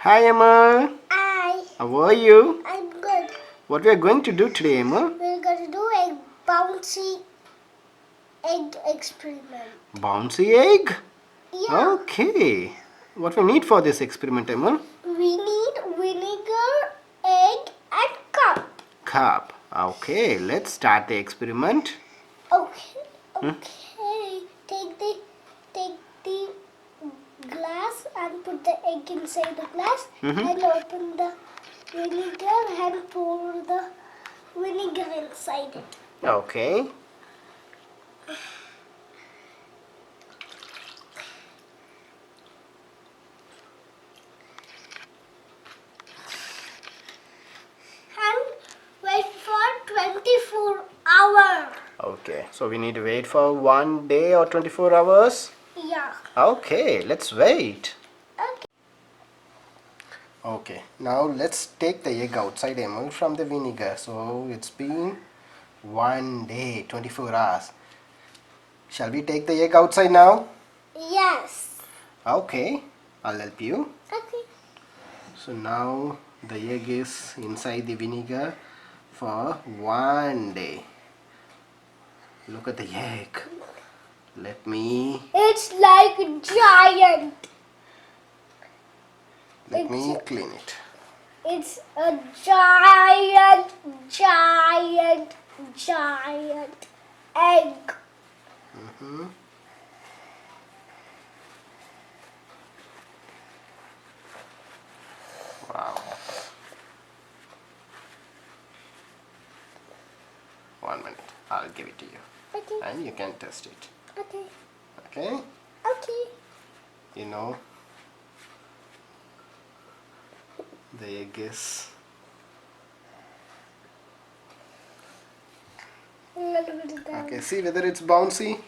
Hi Emil, Hi, how are you? I'm good. What we are going to do today, Emil? We're going to do a bouncy egg experiment. Bouncy egg? Yeah, Okay. What we need for this experiment, Emil? we need vinegar, egg, and cup. Cup. Okay, let's start the experiment. Okay, Hmm? okay. Take the glass and put the egg inside the glass Mhm. and open the vinegar and pour the vinegar inside it. Okay. And wait for 24 hours. Okay, so we need to wait for 1 day or 24 hours? Yeah. Okay, let's wait. Okay. Okay, now let's take the egg outside, Emil, from the vinegar. So it's been 1 day, 24 hours. Shall we take the egg outside now? Yes. Okay, I'll help you. Okay. So now the egg is inside the vinegar for 1 day. Look at the egg. Let me It's like a giant. let me clean it. It's a giant, giant, giant egg. Mm-hmm. Wow. 1 minute. I'll give it to you. Okay. And you can test it. Okay. Okay? Okay. You know the egg is okay, see whether it's bouncy.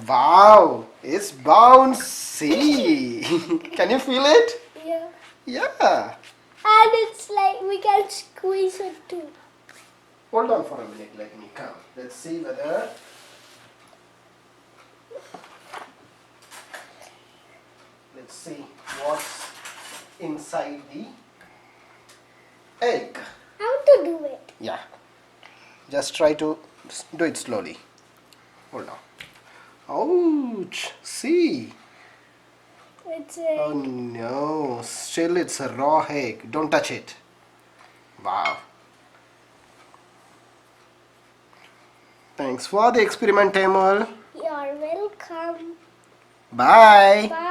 Wow, it's bouncy. Can you feel it? Yeah. Yeah. And it's like we can squeeze it too. Hold on for a minute, let me come. Let's see whether let's see what's inside the egg. How to do it? Yeah. Just try to do it slowly. Hold on. Ouch! See? It's Oh a no, still it's a raw egg. Don't touch it. Wow. Thanks for the experiment, Emil. You're welcome. Bye. Bye.